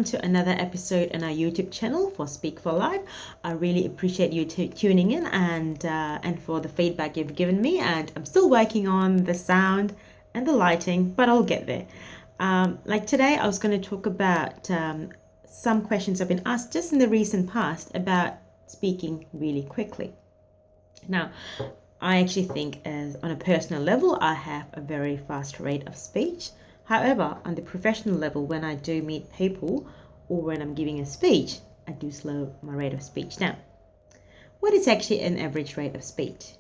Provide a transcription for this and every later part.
welcome to another episode on our YouTube channel for Speak for Life. I really appreciate you tuning in and for the feedback you've given me. And I'm still working on the sound and the lighting, but I'll get there. Like today, I was going to talk about some questions I've been asked just in the recent past about speaking really quickly. Now, I actually think on a personal level, I have a very fast rate of speech. However, on the professional level, when I do meet people or when I'm giving a speech, I do slow my rate of speech down. What is actually an average rate of speech?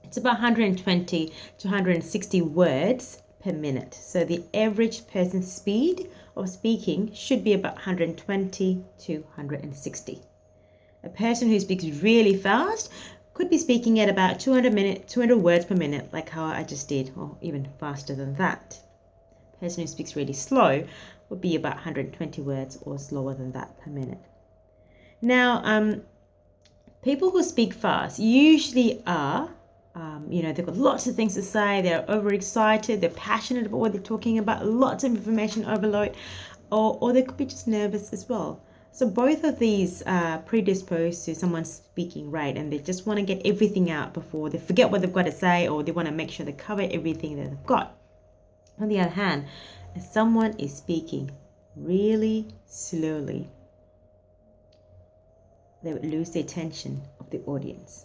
It's about 120 to 160 words per minute. So the average person's speed of speaking should be about 120 to 160. A person who speaks really fast could be speaking at about 200 words per minute, like how I just did, or even faster than that. A person who speaks really slow would be about 120 words or slower than that per minute. Now, people who speak fast usually are, they've got lots of things to say, they're overexcited, they're passionate about what they're talking about, lots of information overload, or they could be just nervous as well. So both of these are predisposed to someone speaking right, and they just want to get everything out before they forget what they've got to say, or they want to make sure they cover everything that they've got. On the other hand, if someone is speaking really slowly, they would lose the attention of the audience.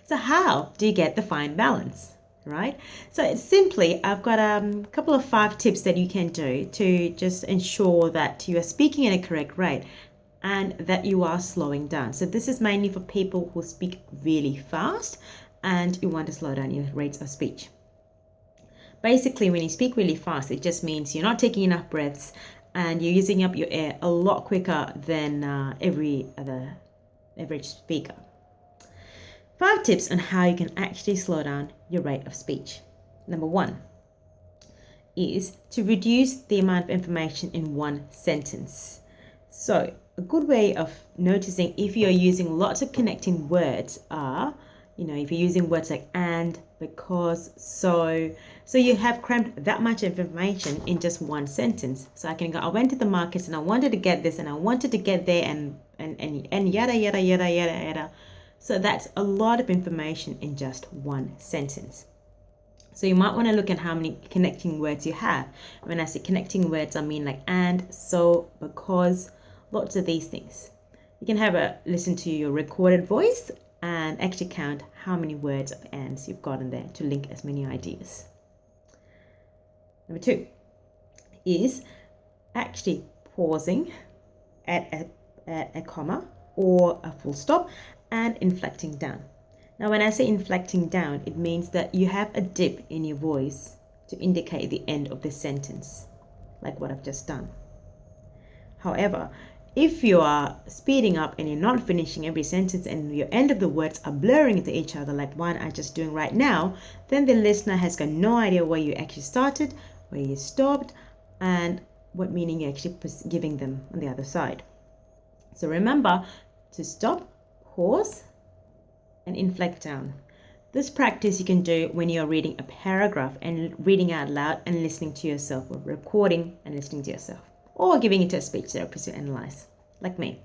So how do you get the fine balance? Right? So it's simply, I've got a couple of 5 tips that you can do to just ensure that you are speaking at a correct rate and that you are slowing down. So this is mainly for people who speak really fast and you want to slow down your rates of speech. Basically, when you speak really fast, it just means you're not taking enough breaths and you're using up your air a lot quicker than every other average speaker. 5 tips on how you can actually slow down your rate of speech. Number 1 is to reduce the amount of information in one sentence. So a good way of noticing if you're using lots of connecting words are, if you're using words like and, because, so you have crammed that much information in just one sentence. So I can go, I went to the markets and I wanted to get this and I wanted to get there and yada, yada, yada, yada, yada. So that's a lot of information in just one sentence. So you might want to look at how many connecting words you have. When I say connecting words, I mean like and, so, because, lots of these things. You can have a listen to your recorded voice and actually count how many words of ands you've got in there to link as many ideas. Number 2 is actually pausing at a comma or a full stop and inflecting down. Now, when I say inflecting down, it means that you have a dip in your voice to indicate the end of the sentence, like what I've just done. However, if you are speeding up and you're not finishing every sentence and your end of the words are blurring into each other, like one I'm just doing right now, then the listener has got no idea where you actually started, where you stopped, and what meaning you're actually giving them on the other side. So remember to stop, pause, and inflect down. This practice you can do when you're reading a paragraph and reading out loud and listening to yourself, or recording and listening to yourself, or giving it to a speech therapist to analyze, like me.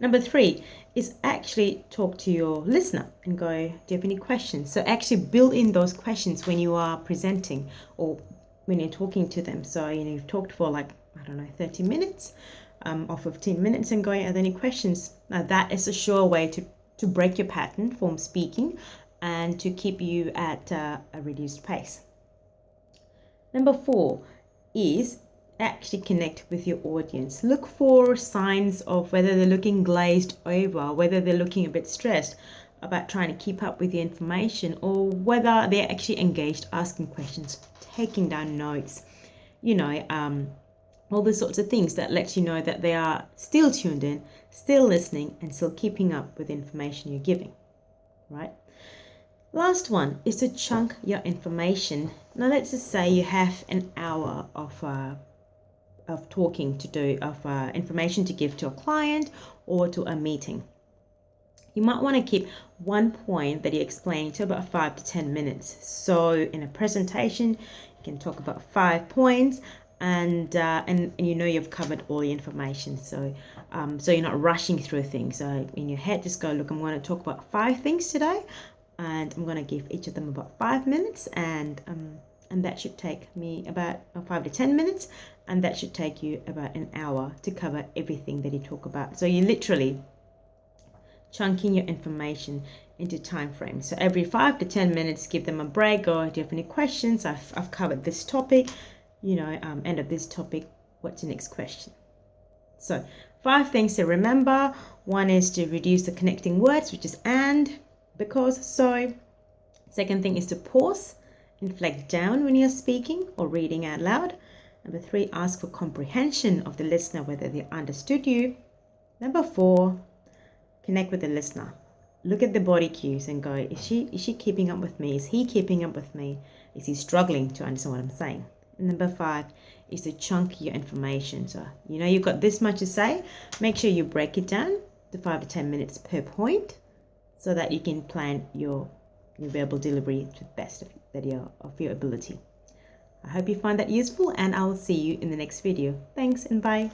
Number 3 is actually talk to your listener and go, do you have any questions? So actually build in those questions when you are presenting or when you're talking to them. So, you've talked for 30 minutes or 15 minutes and going, are there any questions? Now that is a sure way to break your pattern from speaking and to keep you at a reduced pace. Number 4 is actually connect with your audience. Look for signs of whether they're looking glazed over, whether they're looking a bit stressed about trying to keep up with the information, or whether they're actually engaged, asking questions, taking down notes, all those sorts of things that lets you know that they are still tuned in, still listening, and still keeping up with the information you're giving, right? Last one is to chunk your information. Now let's just say you have an hour of talking to do, of information to give to a client or to a meeting. You might want to keep one point that you explain to about 5 to 10 minutes. So in a presentation, you can talk about 5 points and you know you've covered all the information. So so you're not rushing through things. So in your head, just go, look, I'm going to talk about 5 things today, and I'm going to give each of them about 5 minutes, and that should take me about 5 to 10 minutes, and that should take you about an hour to cover everything that you talk about. So you're literally chunking your information into time frames. So every 5 to 10 minutes, give them a break, or do you have any questions? I've covered this topic, you know, end of this topic, what's the next question? So 5 things to remember. One is to reduce the connecting words, which is and, because, so. Second thing is to pause, inflect down when you're speaking or reading out loud. Number 3, ask for comprehension of the listener, whether they understood you. Number 4, connect with the listener. Look at the body cues and go, is she keeping up with me? Is he keeping up with me? Is he struggling to understand what I'm saying? And number 5 is to chunk your information. So, you know, you've got this much to say. Make sure you break it down to 5 to 10 minutes per point so that you can plan your verbal delivery to the best of your ability. I hope you find that useful, and I will see you in the next video. Thanks and bye.